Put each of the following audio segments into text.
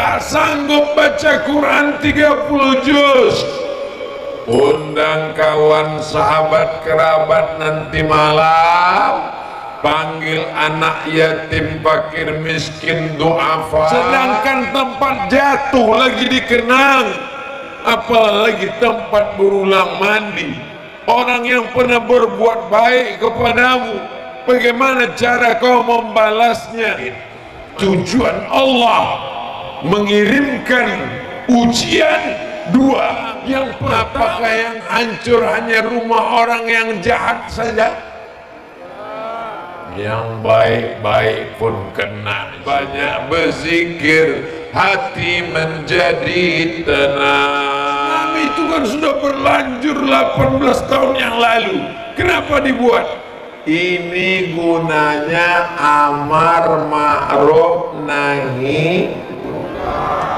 tak sanggup baca Quran 30 juz, undang kawan sahabat kerabat nanti malam, panggil anak yatim fakir miskin duafa, sedangkan tempat jatuh lagi dikenang, apalagi tempat berulang mandi. Orang yang pernah berbuat baik kepadamu, bagaimana cara kau membalasnya? Tujuan Allah mengirimkan ujian dua. Yang apakah yang hancur hanya rumah orang yang jahat saja? Yang baik-baik pun kena. Banyak berzikir, hati menjadi tenang. Itu kan sudah berlanjur 18 tahun yang lalu. Kenapa dibuat? Ini gunanya amar ma'ruf nahi.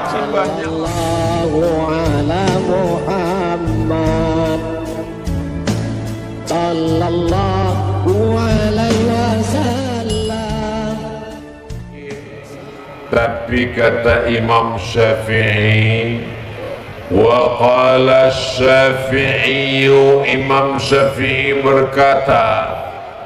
Sallallahu ala Muhammad sallallahu alaihi wasallam. Tapi kata Imam Syafi'i, wa qala Syafi'i, Imam Syafi'i berkata,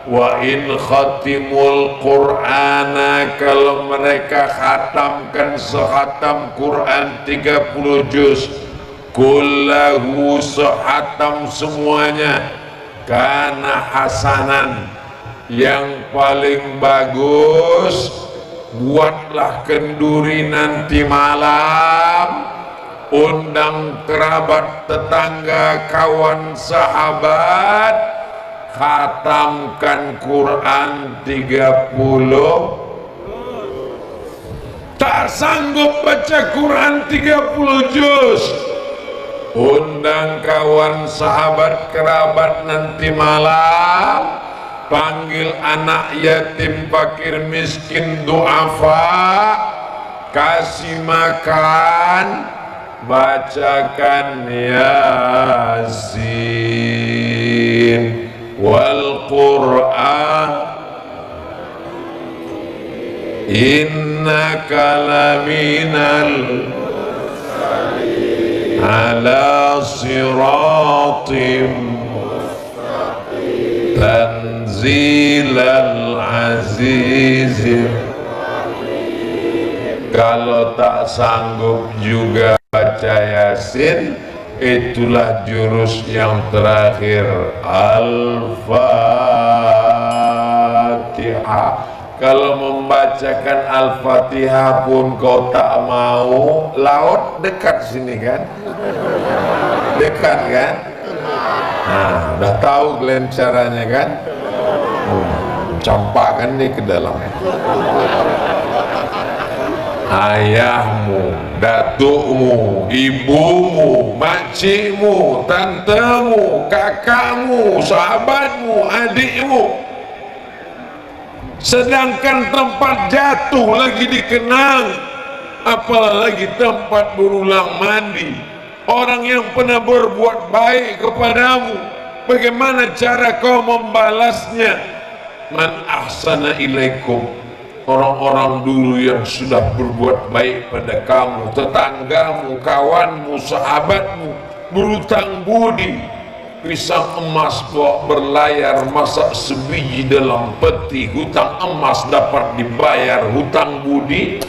wa in khatimul Qur'ana, kalau mereka khatamkan sehatam Quran 30 juz, kullahu sehatam semuanya, kana hasanan, yang paling bagus, buatlah kenduri nanti malam, undang kerabat, tetangga, kawan, sahabat, khatamkan Quran 30. Tak sanggup baca Quran 30 juz, undang kawan sahabat kerabat nanti malam, panggil anak yatim fakir miskin duafa, kasih makan, bacakan Yasin wal Qur'an innaka laminal ala siratim tanzilal azizim. Kalau tak sanggup juga baca Yasin, itulah jurus yang terakhir, Al-Fatihah. Kalau membacakan Al-Fatihah pun kau tak mau, laut dekat sini kan, dekat kan. Nah, udah tahu kalian caranya kan, campakkan nih ke dalam. Ayahmu, datukmu, ibumu, makcikmu, tantemu, kakakmu, sahabatmu, adikmu, sedangkan tempat jatuh lagi dikenang, apalagi tempat berulang mandi. Orang yang pernah berbuat baik kepadamu, bagaimana cara kau membalasnya? Man ahsana ilaikum, orang-orang dulu yang sudah berbuat baik pada kamu, tetanggamu, kawanmu, sahabatmu, berutang budi, pisang emas bawa berlayar, masak sebiji dalam peti, hutang emas dapat dibayar, hutang budi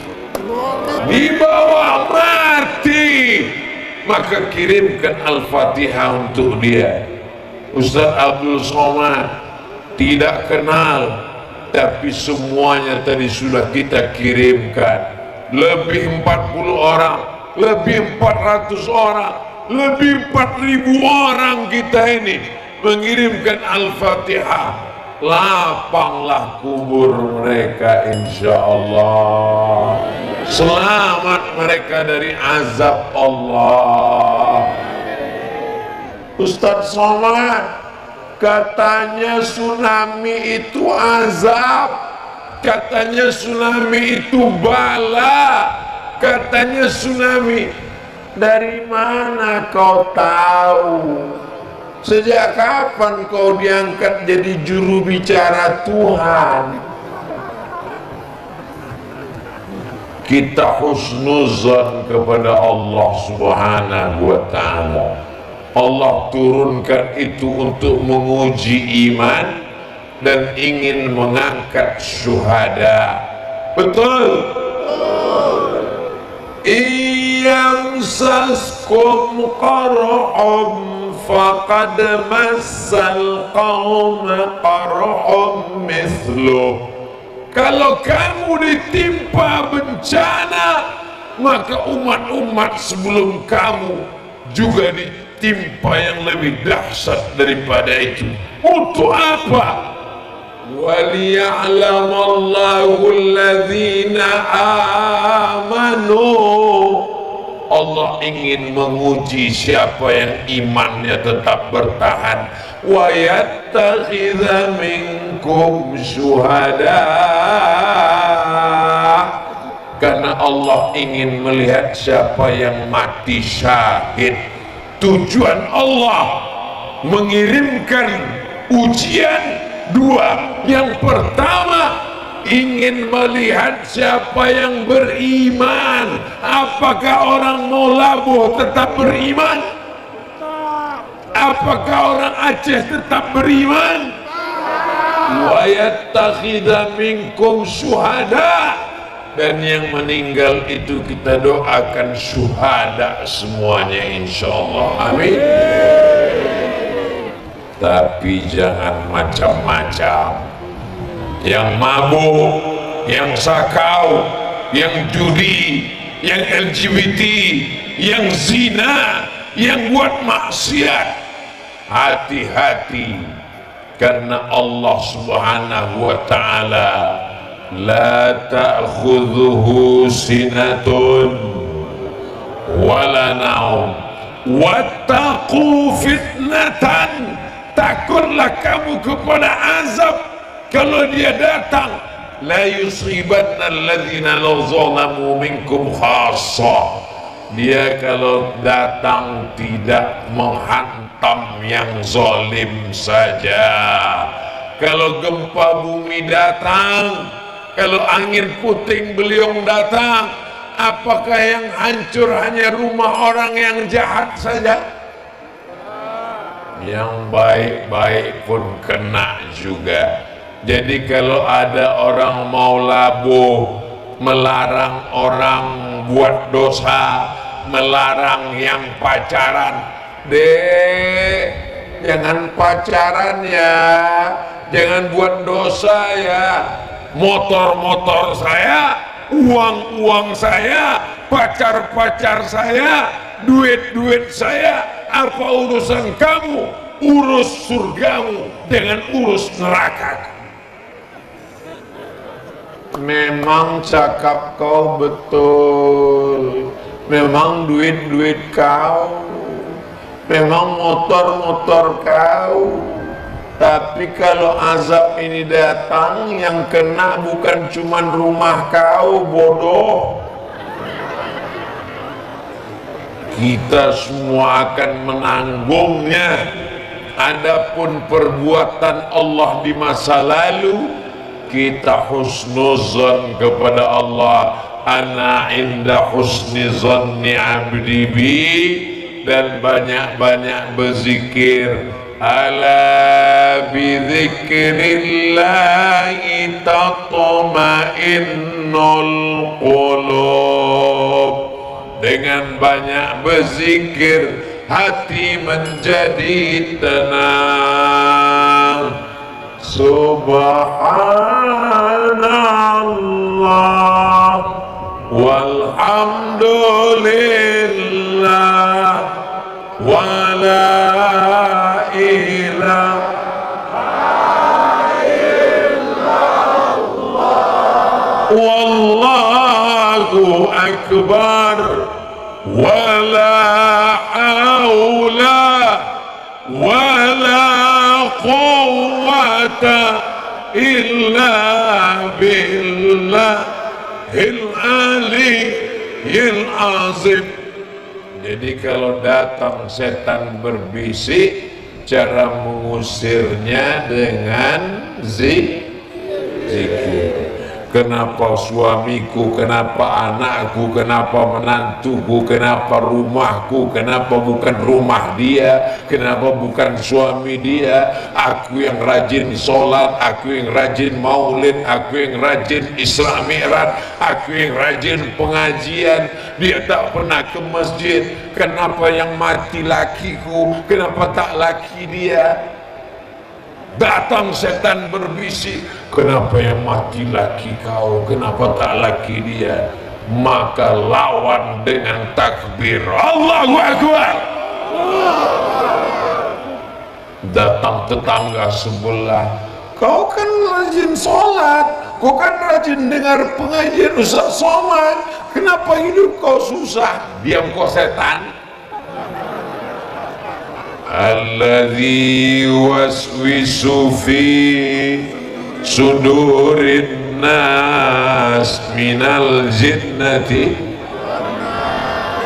dibawa mati. Maka kirimkan Al-Fatihah untuk dia. Ustaz Abdul Somad tidak kenal, tapi semuanya tadi sudah kita kirimkan. Lebih 40 orang, lebih 400 orang, lebih 4.000 orang kita ini mengirimkan Al-Fatihah. Lapanglah kubur mereka insyaallah. Selamat mereka dari azab Allah. Ustaz Somad, katanya tsunami itu azab, katanya tsunami itu bala, katanya tsunami. Dari mana kau tahu? Sejak kapan kau diangkat jadi juru bicara Tuhan? kita husnuzan kepada Allah Subhanahu wa ta'ala. Allah turunkan itu untuk menguji iman dan ingin mengangkat syuhada. Betul? Iyam saskum qar'um faqad massal qawma qar'um mithluh. Kalau kamu ditimpa bencana, maka umat-umat sebelum kamu juga ditimpa yang lebih dahsyat daripada itu. Untuk apa? وَلِيَعْلَمَ اللَّهُ الَّذِينَ آمَنُوا. Allah ingin menguji siapa yang imannya tetap bertahan. وَيَتَّخِذَ مِنْكُمْ شُهَدَاءَ. Karena Allah ingin melihat siapa yang mati syahid. Tujuan Allah mengirimkan ujian dua. Yang pertama, ingin melihat siapa yang beriman. Apakah orang mau labuh tetap beriman? Apakah orang Aceh tetap beriman? Wa yattakhidha minkum syuhada. Dan yang meninggal itu kita doakan syuhada semuanya, insyaallah. Amin. Tapi jangan macam-macam. Yang mabuk, yang sakau, yang judi, yang LGBT, yang zina, yang buat maksiat. Hati-hati, karena Allah Subhanahu wa ta'ala la ta'khudhuhu sinatun wala naum wattaqu fitnatan. Takutlah kamu kepada azab kalau dia datang. La yusibanna alladhina zalamu minkum khassa. Dia kalau datang tidak menghantam yang zalim saja. Kalau gempa bumi datang, kalau angin puting beliung datang, apakah yang hancur hanya rumah orang yang jahat saja? Yang baik-baik pun kena juga. Jadi kalau ada orang mau labuh, melarang orang buat dosa, melarang yang pacaran, jangan pacaran ya, jangan buat dosa ya. Motor-motor saya, uang-uang saya, pacar-pacar saya, duit-duit saya, apa urusan kamu? Urus surgamu, jangan urus neraka. Memang cakap kau betul, memang duit-duit kau, memang motor-motor kau. Tapi kalau azab ini datang, yang kena bukan cuma rumah kau, bodoh. Kita semua akan menanggungnya. Adapun perbuatan Allah di masa lalu, kita husnuzan kepada Allah. Ana inda husni zanni abdi bi. Dan banyak-banyak berzikir. Ala bi dzikrillahi tatma'innul qulub. Dengan banyak berzikir, hati menjadi tenang. Subhanallah walhamdulillah wa la ilaha illallah wallahu akbar wala haula wala quwwata illa billahil aliyyil azim. Jadi kalau datang setan berbisik, cara mengusirnya dengan zikir. kenapa suamiku, kenapa anakku, kenapa menantuku, kenapa rumahku, kenapa bukan rumah dia, kenapa bukan suami dia. Aku yang rajin sholat, aku yang rajin maulid, aku yang rajin Isra Mi'raj, aku yang rajin pengajian, dia tak pernah ke masjid. Kenapa yang mati lakiku, kenapa tak laki dia? Datang setan berbisik, kenapa yang mati laki kau, kenapa tak laki dia? Maka lawan dengan takbir, Allahu Akbar. Datang tetangga sebelah, kau kan rajin sholat, kau kan rajin dengar pengajian Ustaz Somad, kenapa hidup kau susah? Diam kau setan. Alladzi waswisu fi sudurin nas minal jinnati.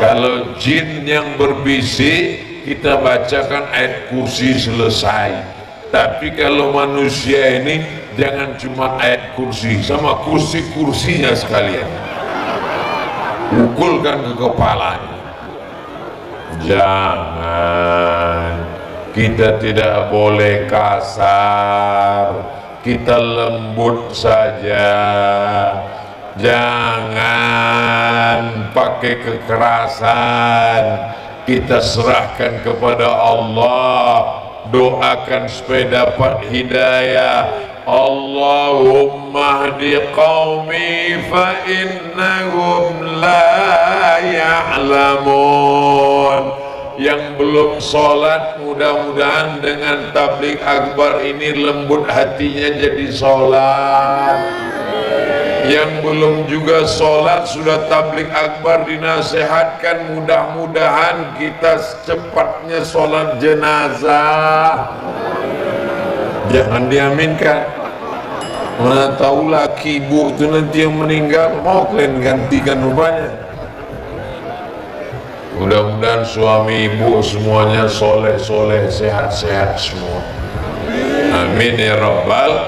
Kalau jin yang berbisik, kita bacakan ayat kursi selesai. Tapi kalau manusia ini, jangan cuma ayat kursi, sama kursi-kursinya sekalian, pukulkan ke kepalanya. Jangan, kita tidak boleh kasar, kita lembut saja. Jangan pakai kekerasan, kita serahkan kepada Allah. Doakan supaya dapat hidayah. Allahumma hdi qaumi fa innahum la ya'lamun. Yang belum sholat, mudah-mudahan dengan tabligh akbar ini lembut hatinya jadi sholat. Yang belum juga sholat, sudah tabligh akbar dinasihatkan, mudah-mudahan kita secepatnya sholat jenazah. Jangan diaminkan. Mana tahu laki ibu itu nanti yang meninggal, mau kalian gantikan rupanya. Mudah-mudahan suami ibu semuanya soleh-soleh, sehat-sehat semua. Amin ya rabbal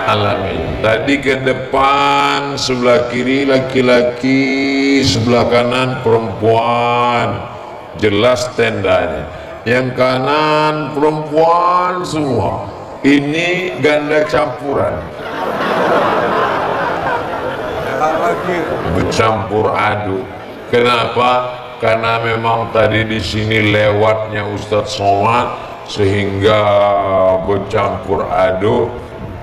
alamin. Tadi ke depan, sebelah kiri laki-laki, sebelah kanan perempuan. Jelas tendanya. Yang kanan perempuan semua. Ini ganda campuran, bercampur aduk. Kenapa? Karena memang tadi di sini lewatnya Ustadz Somad, sehingga bercampur aduk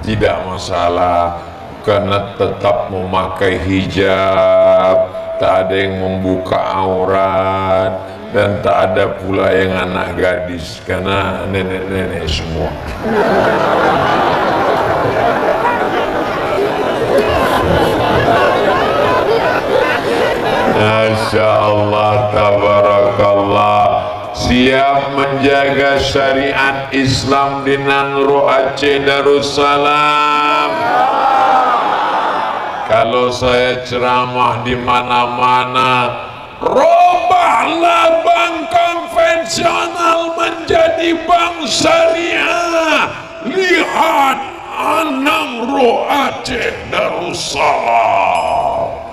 tidak masalah. Karena tetap memakai hijab, tak ada yang membuka aurat, dan tak ada pula yang anak gadis, karena nenek-nenek semua. Masya Allah, tabarakallah. Siap menjaga syariat Islam di Nangro Aceh Darussalam. Kalau saya ceramah di mana-mana, robahlah bank konvensional menjadi bank syariah. Lihat Nangro Aceh Darussalam.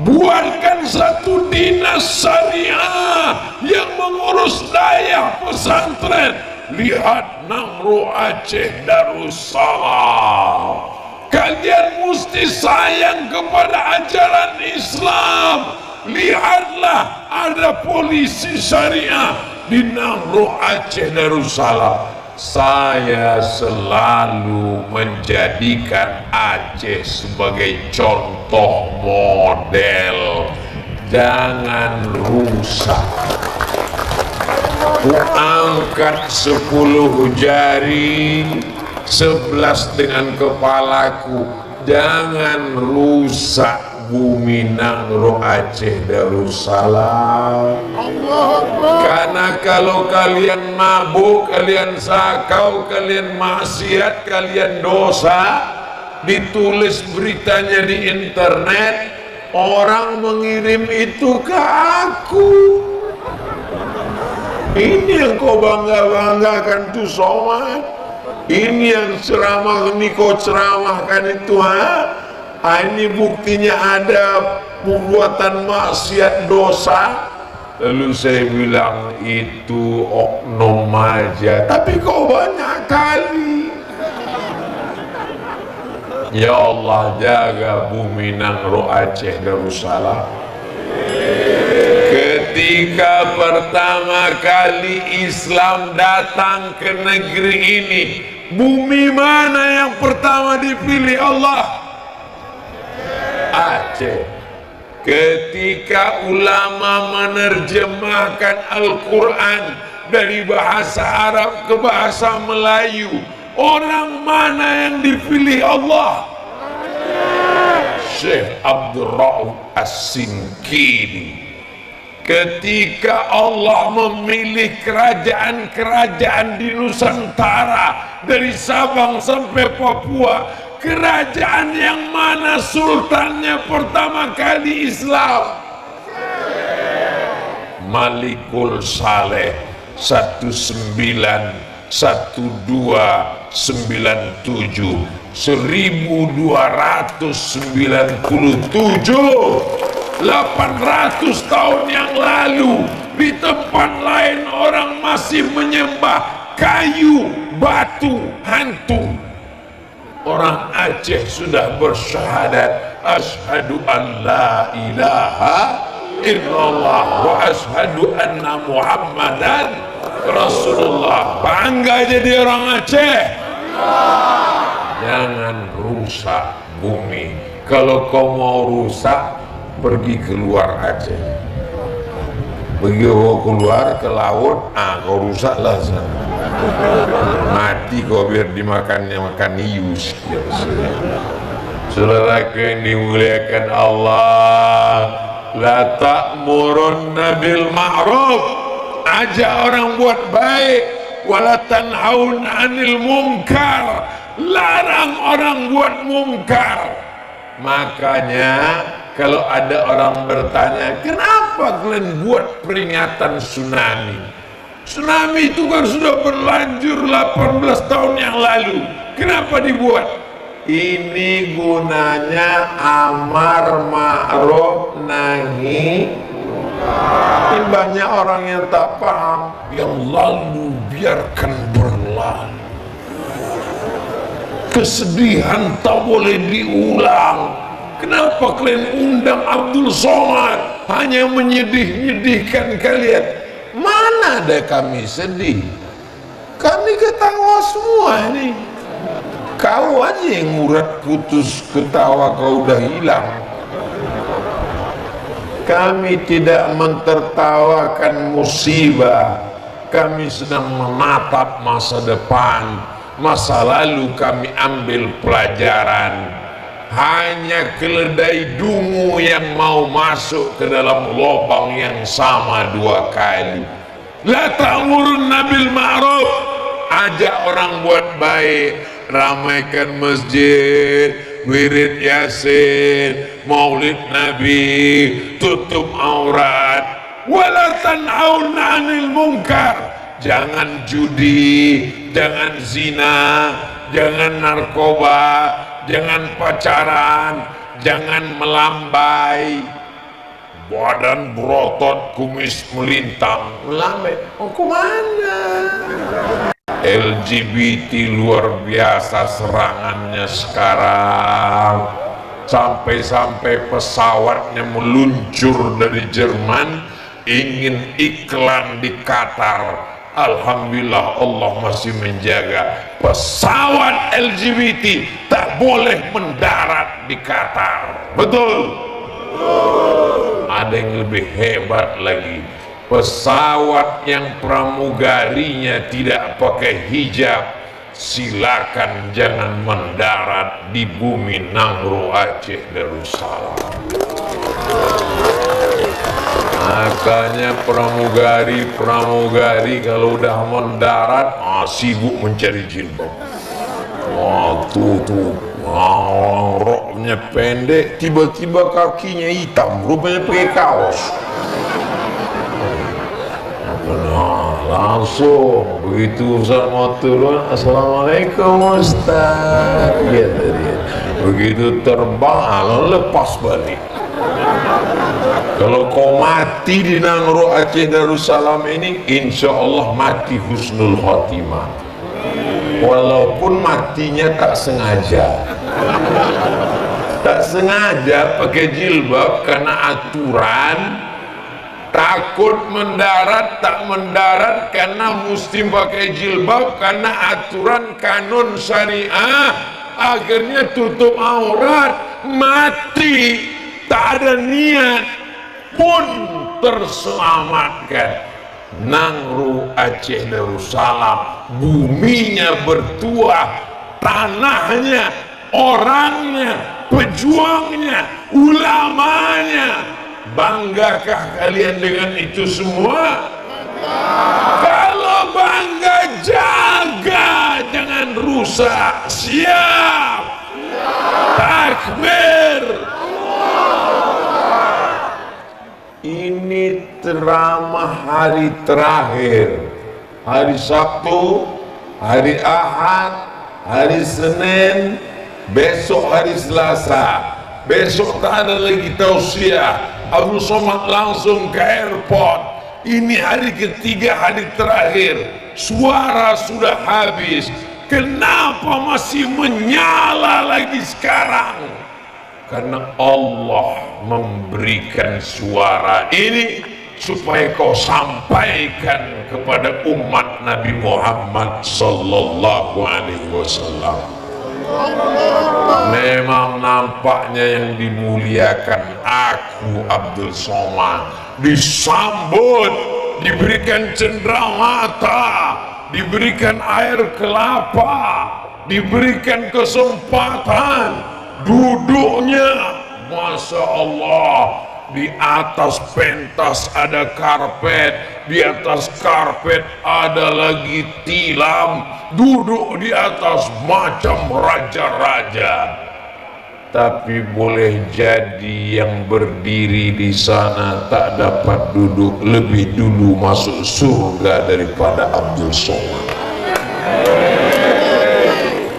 Buatkan satu dinas syariah yang mengurus daya pesantren. Lihat Nangro Aceh Darussalam. Kalian mesti sayang kepada ajaran Islam. Lihatlah ada polisi syariah di Nangro Aceh Darussalam. Saya selalu menjadikan Aceh sebagai contoh model. Jangan rusak. Ku angkat 10 jari, 11 dengan kepalaku. Jangan rusak bumi Nangro Aceh Darussalam. Karena kalau kalian mabuk, kalian sakau, kalian maksiat, kalian dosa, ditulis beritanya di internet, orang mengirim itu ke aku. Ini yang kau bangga-banggakan tuh Somad. Ini yang ceramah ini kau ceramahkan itu, ha? Ini buktinya ada perbuatan maksiat dosa. Lalu saya bilang itu oknum aja, tapi kok banyak kali. Ya Allah, jaga bumi Nangro Aceh Darussalam. Ketika pertama kali Islam datang ke negeri ini, bumi mana yang pertama dipilih Allah? Aceh. Ketika ulama menerjemahkan Al-Quran dari bahasa Arab ke bahasa Melayu, orang mana yang dipilih Allah? Syekh Abdul Rauf As-Sinkini. Ketika Allah memilih kerajaan-kerajaan di Nusantara dari Sabang sampai Papua, kerajaan yang mana sultannya pertama kali Islam? Malikul Saleh 1297 800 tahun yang lalu. Di tempat lain orang masih menyembah kayu, batu, hantu. Orang Aceh sudah bersyahadat, asyhadu an la ilaha illallah wa asyhadu anna Muhammadan Rasulullah. Bangga jadi orang Aceh. Jangan rusak bumi. Kalau kau mau rusak, pergi keluar Aceh. Pergi keluar ke laut, kau rusaklah sana. Mati kau biar dimakannya makan hiu. Saudara yang dimuliakan Allah, la ta'murunna bil ma'ruf, ajak orang buat baik, wala tanhaun 'anil munkar, larang orang buat mungkar. Makanya kalau ada orang bertanya, kenapa kalian buat peringatan tsunami? Tsunami itu kan sudah berlanjur 18 tahun yang lalu. Kenapa dibuat? Ini gunanya amar ma'ruf nahi. Ini banyak orang yang tak paham. Yang lalu biarkan berlalu. Kesedihan tak boleh diulang. Kenapa kalian undang Abdul Somad hanya menyedih-nyedihkan kalian? Mana ada kami sedih? Kami ketawa semua nih. Kau aja yang urat putus ketawa kau udah hilang. Kami tidak mentertawakan musibah. Kami sedang menatap masa depan. Masa lalu kami ambil pelajaran. Hanya keledai dungu yang mau masuk ke dalam lubang yang sama 2 kali. La ta'murunna bil ma'ruf, ajak orang buat baik, ramaikan masjid, wirid yasin, maulid nabi, tutup aurat. Wala tanhaun 'anil munkar, jangan judi, jangan zina, jangan narkoba, jangan pacaran, jangan melambai. Badan berotot, kumis melintang, melambai. Oh, kemana? LGBT luar biasa serangannya sekarang. Sampai-sampai pesawatnya meluncur dari Jerman, ingin iklan di Qatar. Alhamdulillah Allah masih menjaga. Pesawat LGBT tak boleh mendarat di Qatar. Betul? Ada yang lebih hebat lagi. Pesawat yang pramugarinya tidak pakai hijab, silakan jangan mendarat di bumi Nangro Aceh Darussalam. Makanya pramugari kalau udah mendarat sibuk mencari jilbab. Tuh roknya pendek, tiba-tiba kakinya hitam, rupanya pakai kaos. Langsung begitu Ustaz mau turun, assalamualaikum Ustaz, gitu dia. Begitu terbang, lepas balik. Kalau kau mati di Nangro Aceh Darussalam ini, insya Allah mati husnul khotimah. Walaupun matinya tak sengaja. Tak sengaja pakai jilbab karena aturan, takut mendarat, tak mendarat karena mesti pakai jilbab karena aturan kanun syariah, akhirnya tutup aurat, mati, tak ada niat pun terselamatkan. Nangro Aceh Darussalam, buminya bertuah, tanahnya, orangnya, pejuangnya, ulamanya. Banggakah kalian dengan itu semua? Kalau bangga, jaga, jangan rusak. Siap, takbir. Ini ceramah hari terakhir, hari Sabtu, hari Ahad, hari Senin, besok hari Selasa. Besok tak ada lagi tausiah. Abdul Somad langsung ke airport. Ini hari ketiga, hari terakhir. Suara sudah habis. Kenapa masih menyala lagi sekarang? Karena Allah memberikan suara ini supaya kau sampaikan kepada umat Nabi Muhammad sallallahu alaihi wasallam. Memang nampaknya yang dimuliakan aku Abdul Somad disambut, diberikan cenderamata, diberikan air kelapa, diberikan kesempatan. Duduknya Masya Allah, di atas pentas ada karpet, di atas karpet ada lagi tilam, duduk di atas macam raja-raja. Tapi boleh jadi yang berdiri di sana tak dapat duduk, lebih dulu masuk surga daripada Abdul Somad.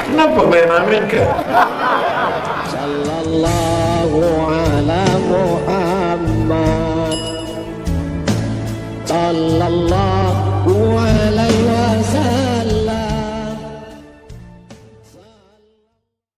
Kenapa main amin kan? Sallallahu ala Muhammad.